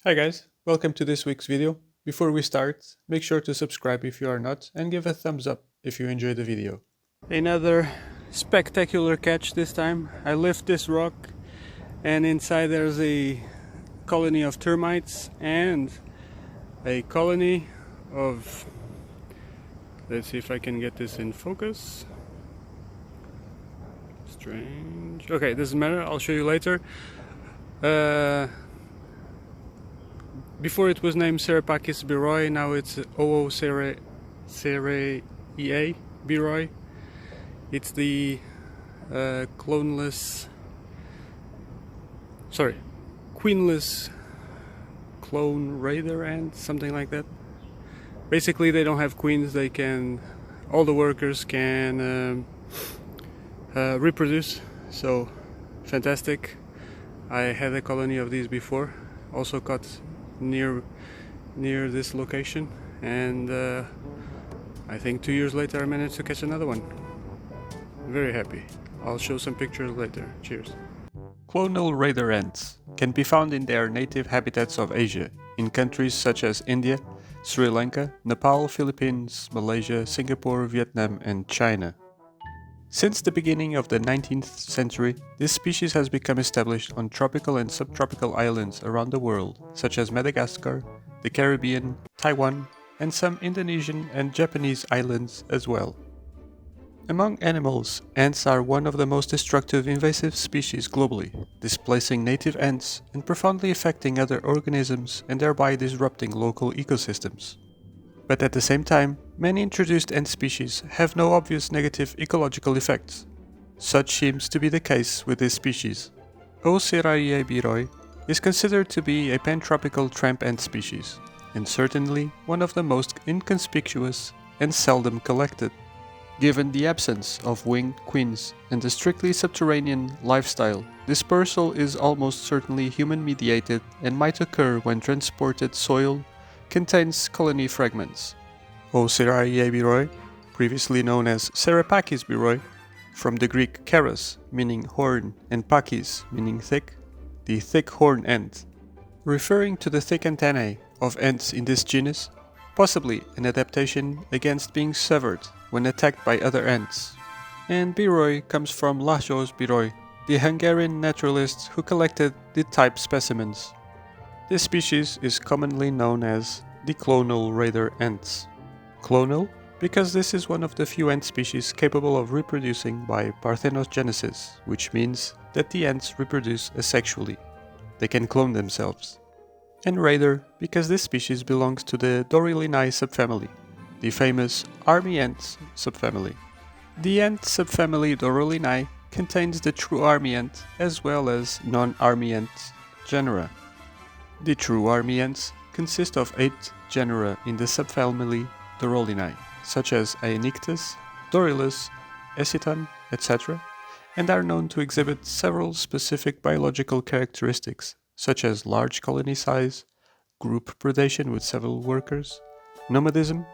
Hi guys, welcome to this week's video. Before we start, make sure to subscribe if you are not and give a thumbs up if you enjoyed the video. Another spectacular catch this time. I lift this rock and inside there's a colony of termites and a colony of... Let's see if I can get this in focus. Strange. Okay, doesn't matter, I'll show you later. Before it was named Ooceraea biroi, now it's Ooceraea biroi. It's the queenless Clonal Raider Ants, something like that. Basically, they don't have queens. All the workers can reproduce. So, fantastic. I had a colony of these before, also caught near this location, and I think 2 years later I managed to catch another one. Very happy. I'll show some pictures later. Cheers. Clonal Raider Ants can be found in their native habitats of Asia, in countries such as India, Sri Lanka, Nepal, Philippines, Malaysia, Singapore, Vietnam and China. Since the beginning of the 19th century, this species has become established on tropical and subtropical islands around the world, such as Madagascar, the Caribbean, Taiwan, and some Indonesian and Japanese islands as well. Among animals, ants are one of the most destructive invasive species globally, displacing native ants and profoundly affecting other organisms and thereby disrupting local ecosystems. But at the same time, many introduced ant species have no obvious negative ecological effects. Such seems to be the case with this species. Ooceraea biroi is considered to be a pantropical tramp ant species, and certainly one of the most inconspicuous and seldom collected. Given the absence of winged queens and the strictly subterranean lifestyle, dispersal is almost certainly human-mediated and might occur when transported soil contains colony fragments. Ooceraea biroi, previously known as Ooceraea biroi, from the Greek keros, meaning horn, and pakis, meaning thick, the thick horn ant, referring to the thick antennae of ants in this genus, possibly an adaptation against being severed when attacked by other ants. And biroi comes from Lajos Biroi, the Hungarian naturalist who collected the type specimens. This species is commonly known as the Clonal Raider Ants. Clonal, because this is one of the few ant species capable of reproducing by parthenogenesis, which means that the ants reproduce asexually. They can clone themselves. And Raider, because this species belongs to the Dorylinae subfamily, the famous army ant subfamily. The ant subfamily Dorylinae contains the true army ant as well as non-army ant genera. The true army ants consist of 8 genera in the subfamily Dorylinae, such as Aenictus, Dorylus, Eciton, etc., and are known to exhibit several specific biological characteristics, such as large colony size, group predation with several workers, nomadism,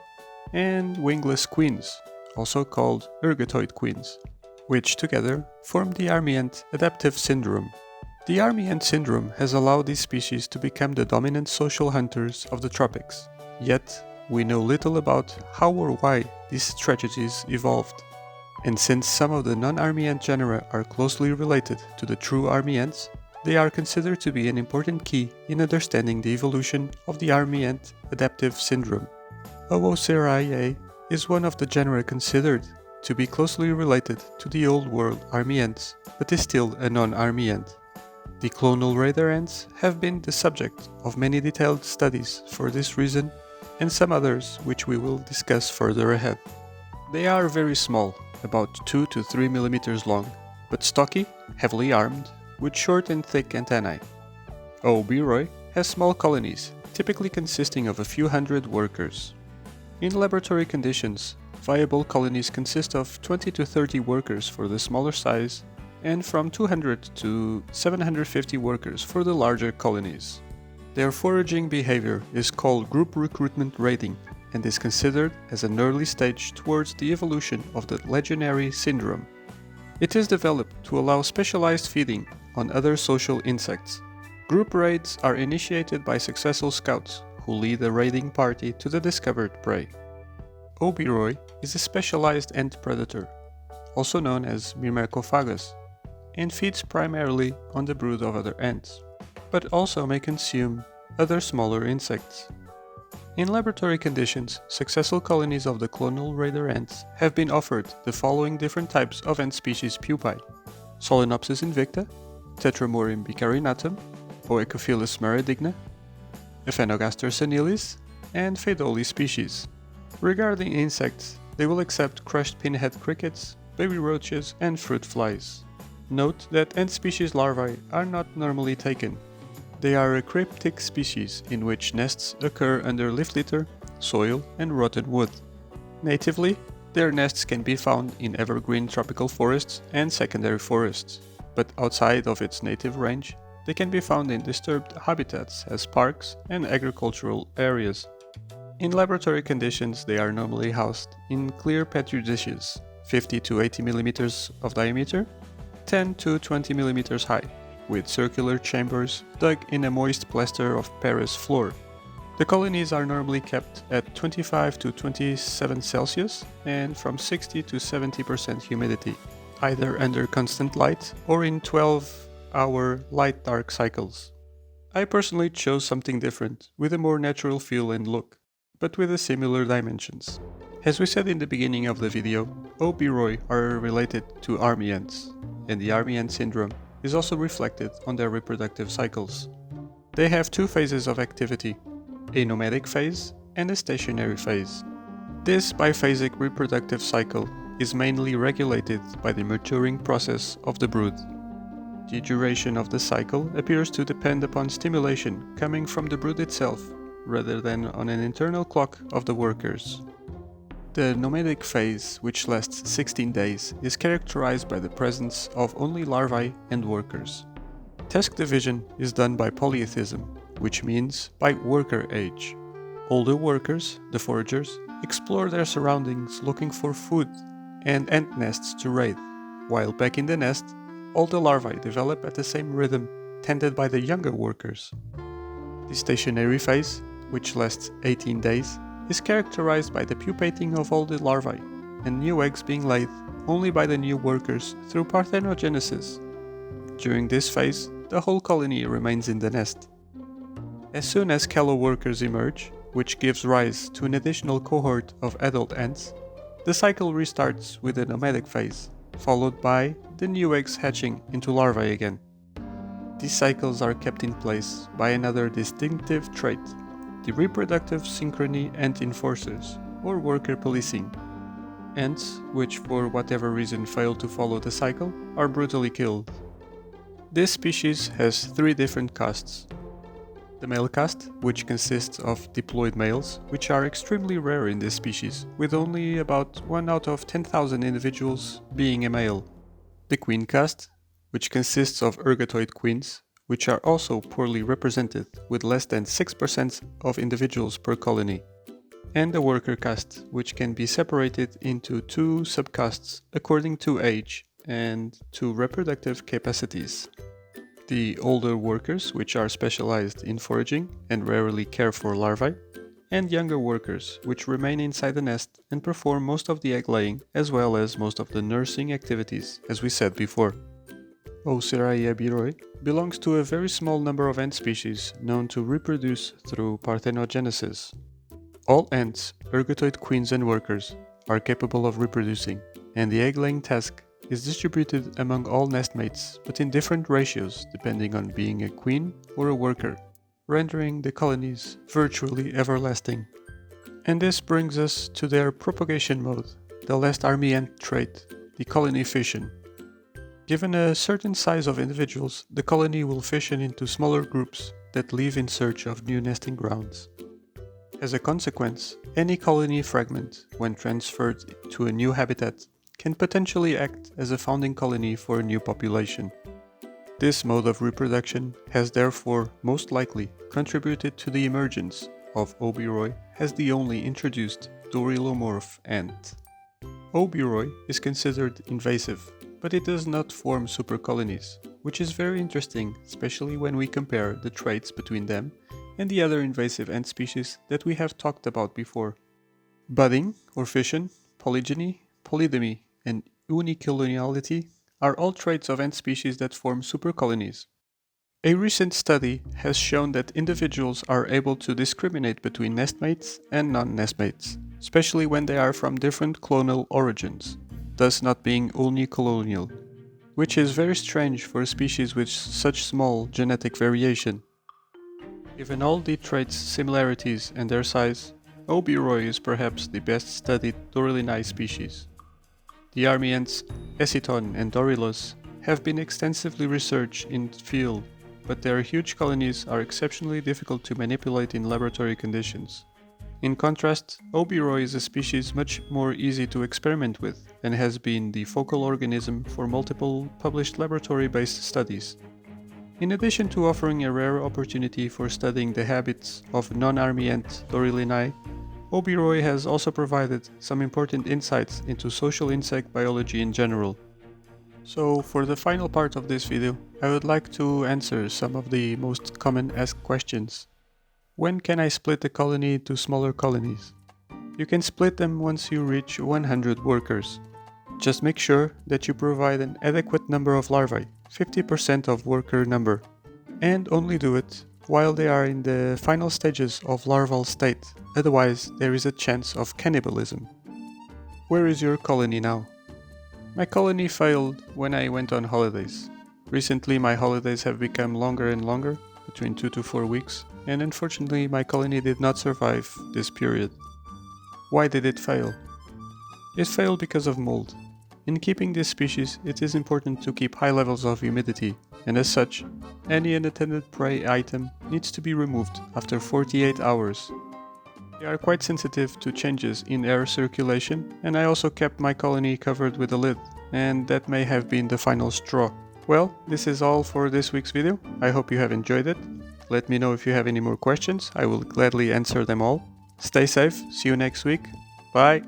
and wingless queens, also called ergatoid queens, which together form the army ant adaptive syndrome. The army ant syndrome has allowed these species to become the dominant social hunters of the tropics, yet we know little about how or why these tragedies evolved. And since some of the non-army ant genera are closely related to the true army ants, they are considered to be an important key in understanding the evolution of the army ant adaptive syndrome. Ooceraea is one of the genera considered to be closely related to the old world army ants, but is still a non-army ant. The Clonal Raider Ants have been the subject of many detailed studies for this reason, and some others which we will discuss further ahead. They are very small, about 2 to 3 millimeters long, but stocky, heavily armed, with short and thick antennae. O. biroi has small colonies, typically consisting of a few hundred workers. In laboratory conditions, viable colonies consist of 20 to 30 workers for the smaller size, and from 200 to 750 workers for the larger colonies. Their foraging behavior is called group recruitment raiding and is considered as an early stage towards the evolution of the legionary syndrome. It is developed to allow specialized feeding on other social insects. Group raids are initiated by successful scouts who lead a raiding party to the discovered prey. Ooceraea biroi is a specialized ant predator, also known as Myrmecophagous, and feeds primarily on the brood of other ants, but also may consume other smaller insects. In laboratory conditions, successful colonies of the Clonal Raider Ants have been offered the following different types of ant species pupae: Solenopsis invicta, Tetramorium bicarinatum, Oecophilus maredigna, Ephenogaster senilis, and Phaedoli species. Regarding insects, they will accept crushed pinhead crickets, baby roaches, and fruit flies. Note that ant species larvae are not normally taken. They are a cryptic species in which nests occur under leaf litter, soil, and rotten wood. Natively, their nests can be found in evergreen tropical forests and secondary forests, but outside of its native range, they can be found in disturbed habitats as parks and agricultural areas. In laboratory conditions, they are normally housed in clear petri dishes, 50 to 80 mm of diameter, 10 to 20 mm high, with circular chambers dug in a moist plaster of Paris floor. The colonies are normally kept at 25 to 27 Celsius and from 60 to 70% humidity, either under constant light or in 12-hour light-dark cycles. I personally chose something different, with a more natural feel and look, but with similar dimensions. As we said in the beginning of the video, Ooceraea biroi are related to army ants, and the army ant syndrome is also reflected on their reproductive cycles. They have two phases of activity, a nomadic phase and a stationary phase. This biphasic reproductive cycle is mainly regulated by the maturing process of the brood. The duration of the cycle appears to depend upon stimulation coming from the brood itself, rather than on an internal clock of the workers. The nomadic phase, which lasts 16 days, is characterized by the presence of only larvae and workers. Task division is done by polytheism, which means by worker age. Older workers, the foragers, explore their surroundings looking for food and ant nests to raid, while back in the nest, all the larvae develop at the same rhythm tended by the younger workers. The stationary phase, which lasts 18 days, is characterized by the pupating of all the larvae, and new eggs being laid only by the new workers through parthenogenesis. During this phase, the whole colony remains in the nest. As soon as callow workers emerge, which gives rise to an additional cohort of adult ants, the cycle restarts with the nomadic phase, followed by the new eggs hatching into larvae again. These cycles are kept in place by another distinctive trait: the reproductive synchrony ant enforcers, or worker policing. Ants, which for whatever reason fail to follow the cycle, are brutally killed. This species has three different castes. The male caste, which consists of diploid males, which are extremely rare in this species, with only about 1 out of 10,000 individuals being a male. The queen caste, which consists of ergatoid queens, which are also poorly represented, with less than 6% of individuals per colony. And the worker caste, which can be separated into two subcastes according to age and to reproductive capacities. The older workers, which are specialized in foraging and rarely care for larvae, and younger workers, which remain inside the nest and perform most of the egg laying as well as most of the nursing activities, as we said before. Ooceraea biroi belongs to a very small number of ant species known to reproduce through parthenogenesis. All ants, ergatoid queens and workers, are capable of reproducing, and the egg-laying task is distributed among all nestmates, but in different ratios depending on being a queen or a worker, rendering the colonies virtually everlasting. And this brings us to their propagation mode, the last army ant trait, the colony fission. Given a certain size of individuals, the colony will fission into smaller groups that leave in search of new nesting grounds. As a consequence, any colony fragment, when transferred to a new habitat, can potentially act as a founding colony for a new population. This mode of reproduction has therefore most likely contributed to the emergence of Ooceraea biroi as the only introduced dorylomorph ant. Ooceraea biroi is considered invasive, but it does not form supercolonies, which is very interesting, especially when we compare the traits between them and the other invasive ant species that we have talked about before. Budding or fission, polygyny, polygamy, and unicoloniality are all traits of ant species that form supercolonies. A recent study has shown that individuals are able to discriminate between nestmates and non-nestmates, especially when they are from different clonal origins, thus not being unicolonial, which is very strange for a species with such small genetic variation. Given all the traits' similarities and their size, Ooceraea biroi is perhaps the best studied Dorylinae species. The army ants Eciton and Dorylus have been extensively researched in the field, but their huge colonies are exceptionally difficult to manipulate in laboratory conditions. In contrast, Ooceraea biroi is a species much more easy to experiment with and has been the focal organism for multiple published laboratory-based studies. In addition to offering a rare opportunity for studying the habits of non-army ant Dorylinae, Ooceraea biroi has also provided some important insights into social insect biology in general. So for the final part of this video, I would like to answer some of the most common asked questions. When can I split a colony into smaller colonies? You can split them once you reach 100 workers. Just make sure that you provide an adequate number of larvae, 50% of worker number, and only do it while they are in the final stages of larval state, otherwise there is a chance of cannibalism. Where is your colony now? My colony failed when I went on holidays. Recently my holidays have become longer and longer, between 2 to 4 weeks, and unfortunately my colony did not survive this period. Why did it fail? It failed because of mold. In keeping this species, it is important to keep high levels of humidity, and as such, any unattended prey item needs to be removed after 48 hours. They are quite sensitive to changes in air circulation, and I also kept my colony covered with a lid, and that may have been the final straw. Well, this is all for this week's video. I hope you have enjoyed it. Let me know if you have any more questions. I will gladly answer them all. Stay safe. See you next week. Bye.